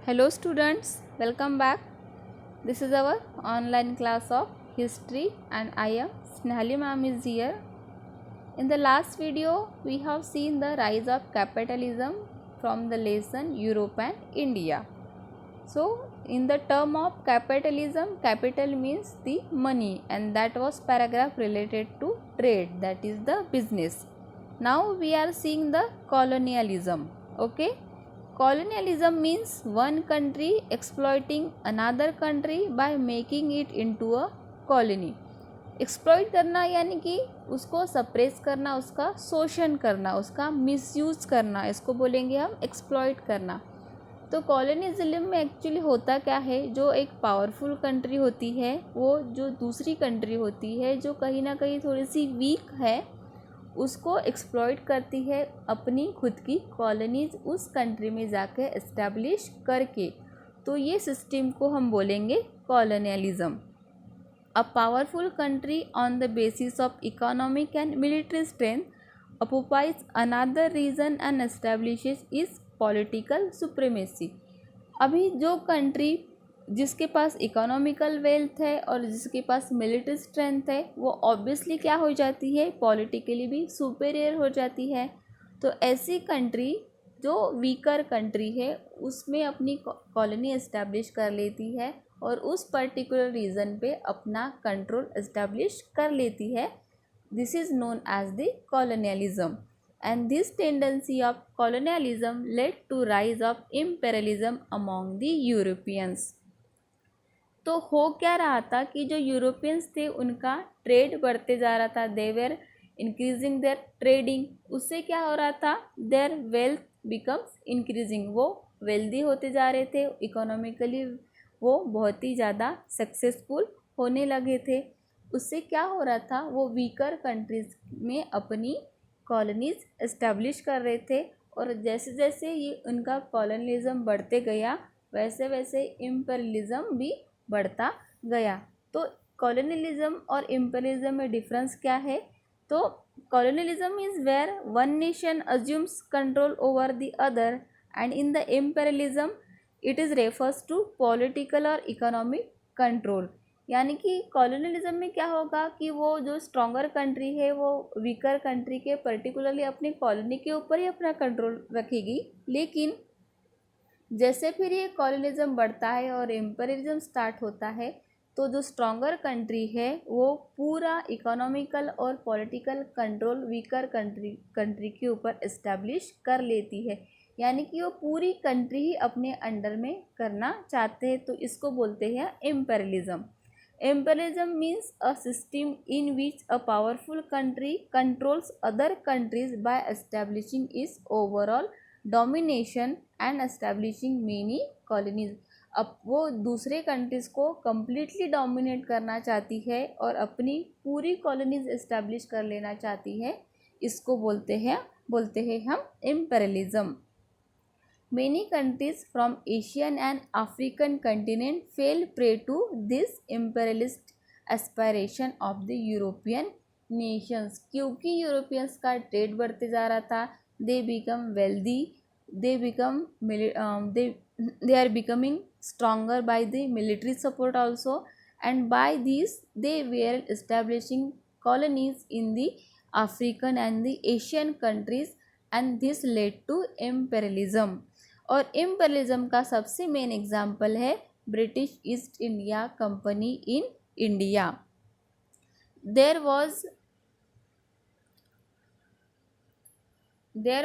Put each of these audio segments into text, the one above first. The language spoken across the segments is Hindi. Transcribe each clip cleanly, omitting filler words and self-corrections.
Hello students, welcome back. This is our online class of history and I am Snehali ma'am is here. In the last video, we have seen the rise of capitalism from the lesson Europe and India. So, in the term of capitalism, capital means the money and that was paragraph related to trade, that is the business. Now we are seeing the colonialism. Okay. Colonialism means one country exploiting another country by making it into a colony. Exploit करना यानी कि उसको सप्रेस करना, उसका शोषण करना, उसका मिसयूज करना, इसको बोलेंगे हम एक्सप्लॉइट करना। तो कॉलोनिज्म में एक्चुअली होता क्या है, जो एक पावरफुल कंट्री होती है वो जो दूसरी कंट्री होती है जो कहीं ना कहीं थोड़ी सी वीक है उसको एक्सप्लॉइट करती है, अपनी खुद की कॉलोनीज उस कंट्री में जाके इस्टेब्लिश करके। तो ये सिस्टम को हम बोलेंगे colonialism. A powerful country on the basis of economic and military strength occupies another region and establishes its political supremacy। अभी जो कंट्री जिसके पास इकोनॉमिकल वेल्थ है और जिसके पास मिलिट्री स्ट्रेंथ है वो ऑब्वियसली क्या हो जाती है, पॉलिटिकली भी सुपेरियर हो जाती है। तो ऐसी कंट्री जो वीकर कंट्री है उसमें अपनी कॉलोनी इस्टेब्लिश कर लेती है और उस पर्टिकुलर रीजन पे अपना कंट्रोल इस्टेब्लिश कर लेती है। This is known as the colonialism and this tendency of colonialism led to rise of imperialism among the Europeans। तो हो क्या रहा था कि जो यूरोपियंस थे उनका ट्रेड बढ़ते जा रहा था, they were increasing there trading. उससे क्या हो रहा था, देयर वेल्थ बिकम्स इंक्रीजिंग, वो वेल्दी होते जा रहे थे, इकोनॉमिकली वो बहुत ही ज़्यादा सक्सेसफुल होने लगे थे। उससे क्या हो रहा था, वो वीकर कंट्रीज़ में अपनी कॉलोनीज इस्टेब्लिश कर रहे थे और जैसे जैसे ये उनका कॉलोनियलिज्म बढ़ते गया वैसे वैसे इम्पेरियलिज्म भी बढ़ता गया। तो कॉलोनियलिज्म और इम्पेरियलिज्म में डिफरेंस क्या है, तो colonialism is where one nation assumes control over the other and in the imperialism it is refers to political और इकोनॉमिक कंट्रोल। यानी कि कॉलोनियलिज्म में क्या होगा कि वो जो स्ट्रॉन्गर कंट्री है वो वीकर कंट्री के पर्टिकुलरली अपनी कॉलोनी के ऊपर ही अपना कंट्रोल रखेगी, लेकिन जैसे फिर ये कॉलोनियलिज्म बढ़ता है और इम्पेरियलिज्म स्टार्ट होता है तो जो स्ट्रॉन्गर कंट्री है वो पूरा इकोनॉमिकल और पॉलिटिकल कंट्रोल वीकर कंट्री के ऊपर इस्टेब्लिश कर लेती है। यानी कि वो पूरी कंट्री ही अपने अंडर में करना चाहते हैं, तो इसको बोलते हैं imperialism. Imperialism means a system in which a powerful country controls other countries by establishing its overall domination and establishing many colonies। अब वो दूसरे कंट्रीज़ को कम्प्लीटली डोमिनेट करना चाहती है और अपनी पूरी कॉलोनीज इस्टेब्लिश कर लेना चाहती है, इसको बोलते हैं हम imperialism. Many countries from Asian and African continent fell prey to this imperialist aspiration of the European nations। क्योंकि यूरोपियंस का ट्रेड बढ़ते जा रहा था, they become wealthy, they are becoming stronger by the military support also, and by this they were establishing colonies in the African and the Asian countries and this led to imperialism। और इम्पेरियलिज्म का सबसे मेन एग्जाम्पल है British East India Company in India. There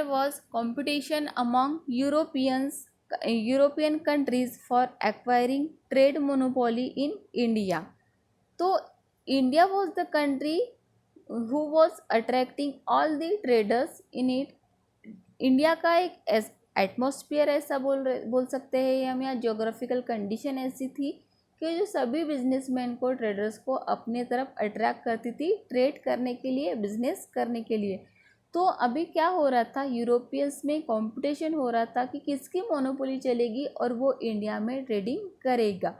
was competition among European countries for acquiring trade monopoly in India। तो India was the country who was attracting all the traders in it। India का एक एटमॉस्फेयर ऐसा बोल सकते हैं हम, या ज्योग्राफिकल कंडीशन ऐसी थी कि जो सभी बिजनेसमैन को, ट्रेडर्स को अपने तरफ अट्रैक्ट करती थी ट्रेड करने के लिए, बिजनेस करने के लिए। तो अभी क्या हो रहा था, यूरोपियंस में कंपटीशन हो रहा था कि किसकी मोनोपोली चलेगी और वो इंडिया में ट्रेडिंग करेगा।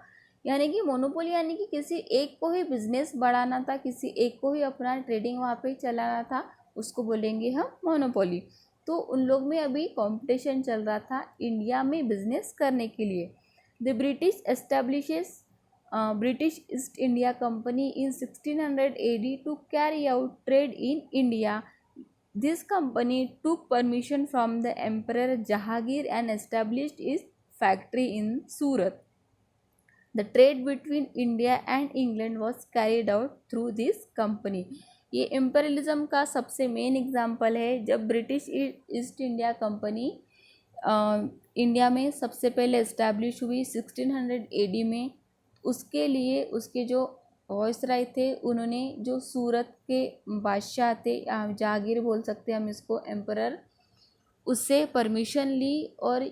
यानी कि मोनोपोली यानी कि किसी एक को ही बिजनेस बढ़ाना था, किसी एक को ही अपना ट्रेडिंग वहाँ पे चलाना था, उसको बोलेंगे हम मोनोपोली। तो उन लोग में अभी कंपटीशन चल रहा था इंडिया में बिजनेस करने के लिए। The British establishes British East India Company in 1600 AD to carry out trade in India. This company took permission from the Emperor Jahangir and established its factory in Surat. The trade between India and England was carried out through this company. ये इम्पेरियलिज्म का सबसे मेन एग्जाम्पल है जब British East India company India में सबसे पहले इस्टेब्लिश हुई 1600 AD में। उसके लिए उसके जो वॉइसराय थे उन्होंने जो सूरत के बादशाह थे, जहांगीर बोल सकते हैं हम इसको, एम्परर, उससे परमिशन ली और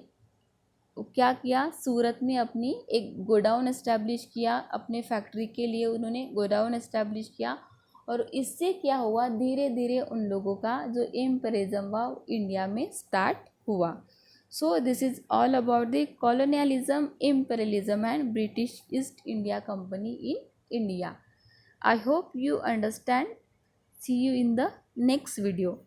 क्या किया, सूरत में अपनी एक गोडाउन इस्टेब्लिश किया। अपने फैक्ट्री के लिए उन्होंने गोडाउन इस्टेब्लिश किया और इससे क्या हुआ, धीरे धीरे उन लोगों का जो एम्परिज्म हुआ इंडिया में स्टार्ट हुआ। So this is all about the colonialism, imperialism and British East India Company in India. I hope you understand. See you in the next video.